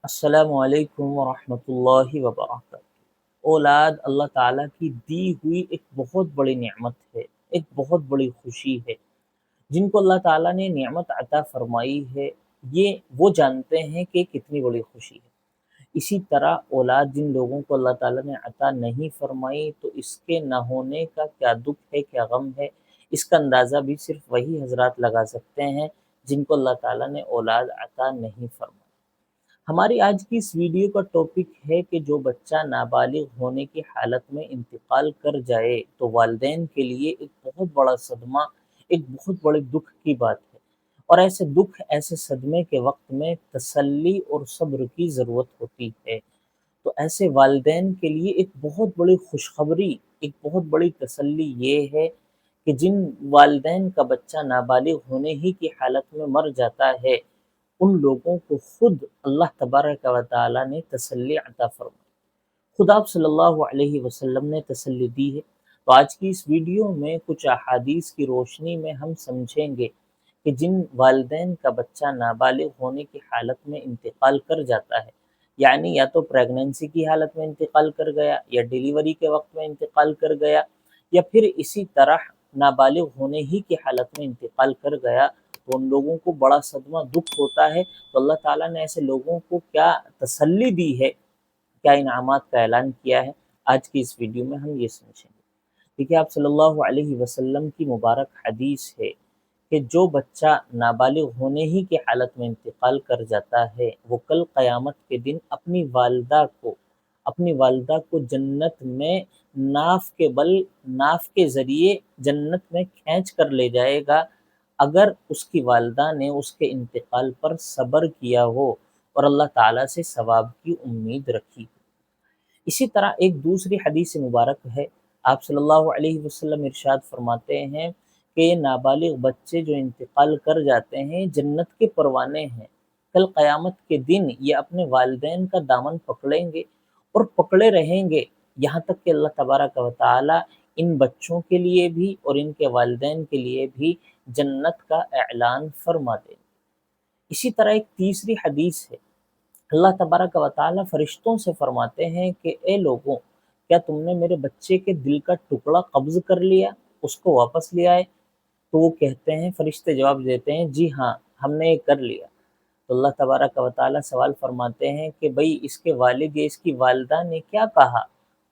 السلام علیکم ورحمۃ اللہ وبرکاتہ۔ اولاد اللہ تعالیٰ کی دی ہوئی ایک بہت بڑی نعمت ہے، ایک بہت بڑی خوشی ہے۔ جن کو اللہ تعالیٰ نے نعمت عطا فرمائی ہے، یہ وہ جانتے ہیں کہ کتنی بڑی خوشی ہے۔ اسی طرح اولاد جن لوگوں کو اللہ تعالیٰ نے عطا نہیں فرمائی، تو اس کے نہ ہونے کا کیا دکھ ہے، کیا غم ہے، اس کا اندازہ بھی صرف وہی حضرات لگا سکتے ہیں جن کو اللہ تعالیٰ نے اولاد عطا نہیں فرمائی۔ ہماری آج کی اس ویڈیو کا ٹاپک ہے کہ جو بچہ نابالغ ہونے کی حالت میں انتقال کر جائے تو والدین کے لیے ایک بہت بڑا صدمہ، ایک بہت بڑے دکھ کی بات ہے، اور ایسے دکھ، ایسے صدمے کے وقت میں تسلی اور صبر کی ضرورت ہوتی ہے۔ تو ایسے والدین کے لیے ایک بہت بڑی خوشخبری، ایک بہت بڑی تسلی یہ ہے کہ جن والدین کا بچہ نابالغ ہونے ہی کی حالت میں مر جاتا ہے، ان لوگوں کو خود اللہ تبارک و تعالیٰ نے تسلی عطا فرمائی، خود آپ صلی اللہ علیہ وسلم نے تسلی دی ہے۔ تو آج کی اس ویڈیو میں کچھ احادیث کی روشنی میں ہم سمجھیں گے کہ جن والدین کا بچہ نابالغ ہونے کی حالت میں انتقال کر جاتا ہے، یعنی یا تو پریگننسی کی حالت میں انتقال کر گیا، یا ڈیلیوری کے وقت میں انتقال کر گیا، یا پھر اسی طرح نابالغ ہونے ہی کی حالت میں انتقال کر گیا، تو ان لوگوں کو بڑا صدمہ، دکھ ہوتا ہے۔ تو اللہ تعالیٰ نے ایسے لوگوں کو کیا تسلی دی ہے، کیا انعامات کا اعلان کیا ہے، آج کی اس ویڈیو میں ہم یہ سمجھیں گے۔ دیکھیے، آپ صلی اللہ علیہ وسلم کی مبارک حدیث ہے کہ جو بچہ نابالغ ہونے ہی کی حالت میں انتقال کر جاتا ہے، وہ کل قیامت کے دن اپنی والدہ کو جنت میں ناف کے ذریعے جنت میں کھینچ کر لے جائے گا، اگر اس کی والدہ نے اس کے انتقال پر صبر کیا ہو اور اللہ تعالیٰ سے ثواب کی امید رکھی۔ اسی طرح ایک دوسری حدیث مبارک ہے، آپ صلی اللہ علیہ وسلم ارشاد فرماتے ہیں کہ یہ نابالغ بچے جو انتقال کر جاتے ہیں، جنت کے پروانے ہیں، کل قیامت کے دن یہ اپنے والدین کا دامن پکڑیں گے اور پکڑے رہیں گے، یہاں تک کہ اللہ تبارک و تعالی ان بچوں کے لیے بھی اور ان کے والدین کے لیے بھی جنت کا اعلان فرما دیں۔ اسی طرح ایک تیسری حدیث ہے، اللہ تبارک و تعالی فرشتوں سے فرماتے ہیں کہ اے لوگوں، کیا تم نے میرے بچے کے دل کا ٹکڑا قبض کر لیا، اس کو واپس لے آئے؟ تو وہ کہتے ہیں، فرشتے جواب دیتے ہیں، جی ہاں، ہم نے یہ کر لیا۔ تو اللہ تبارک و تعالی سوال فرماتے ہیں کہ بھئی اس کے والد یا اس کی والدہ نے کیا کہا،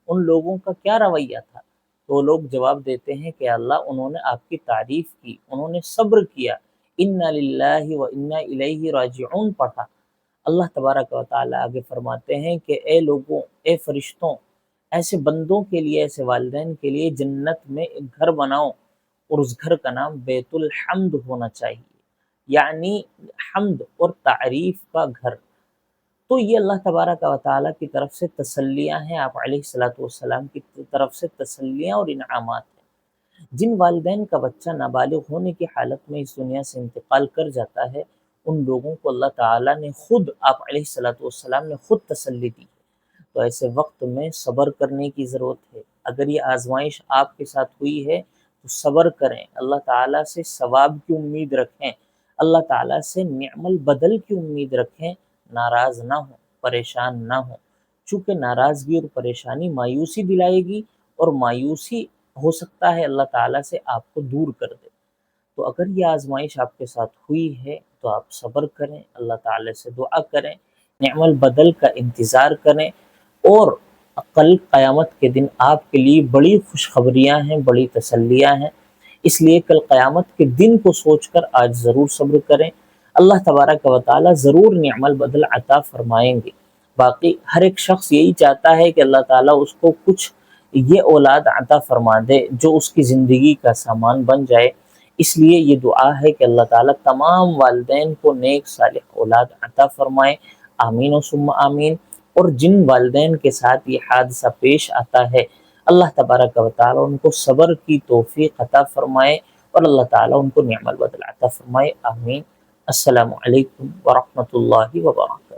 ان لوگوں کا کیا رویہ تھا؟ تو وہ لوگ جواب دیتے ہیں کہ اللہ، انہوں نے آپ کی تعریف کی، انہوں نے صبر کیا، انا للہ و انا الیہ راجعون پڑھا۔ اللہ تبارک و تعالی آگے فرماتے ہیں کہ اے لوگوں، اے فرشتوں، ایسے بندوں کے لیے، ایسے والدین کے لیے جنت میں ایک گھر بناؤ، اور اس گھر کا نام بیت الحمد ہونا چاہیے، یعنی حمد اور تعریف کا گھر۔ تو یہ اللہ تبارک و تعالیٰ کی طرف سے تسلیاں ہیں، آپ علیہ الصلوۃ والسلام کی طرف سے تسلیاں اور انعامات ہیں۔ جن والدین کا بچہ نابالغ ہونے کی حالت میں اس دنیا سے انتقال کر جاتا ہے، ان لوگوں کو اللہ تعالیٰ نے خود، آپ علیہ الصلوۃ والسلام نے خود تسلی دی۔ تو ایسے وقت میں صبر کرنے کی ضرورت ہے۔ اگر یہ آزمائش آپ کے ساتھ ہوئی ہے تو صبر کریں، اللہ تعالیٰ سے ثواب کی امید رکھیں، اللہ تعالیٰ سے نعم البدل کی امید رکھیں، ناراض نہ ہوں، پریشان نہ ہوں، چونکہ ناراضگی اور پریشانی مایوسی دلائے گی، اور مایوسی ہو سکتا ہے اللہ تعالیٰ سے آپ کو دور کر دے۔ تو اگر یہ آزمائش آپ کے ساتھ ہوئی ہے تو آپ صبر کریں، اللہ تعالیٰ سے دعا کریں، نعم البدل کا انتظار کریں، اور کل قیامت کے دن آپ کے لیے بڑی خوشخبریاں ہیں، بڑی تسلیاں ہیں۔ اس لیے کل قیامت کے دن کو سوچ کر آج ضرور صبر کریں، اللہ تبارک و تعالیٰ ضرور نعم البدل عطا فرمائیں گے۔ باقی ہر ایک شخص یہی چاہتا ہے کہ اللہ تعالیٰ اس کو کچھ یہ اولاد عطا فرما دے جو اس کی زندگی کا سامان بن جائے۔ اس لیے یہ دعا ہے کہ اللہ تعالیٰ تمام والدین کو نیک صالح اولاد عطا فرمائے، آمین و ثم آمین۔ اور جن والدین کے ساتھ یہ حادثہ پیش آتا ہے، اللہ تبارک و تعالیٰ ان کو صبر کی توفیق عطا فرمائے، اور اللہ تعالیٰ ان کو نعم البدل عطا فرمائے، آمین۔ السلام علیکم ورحمۃ اللہ وبرکاتہ۔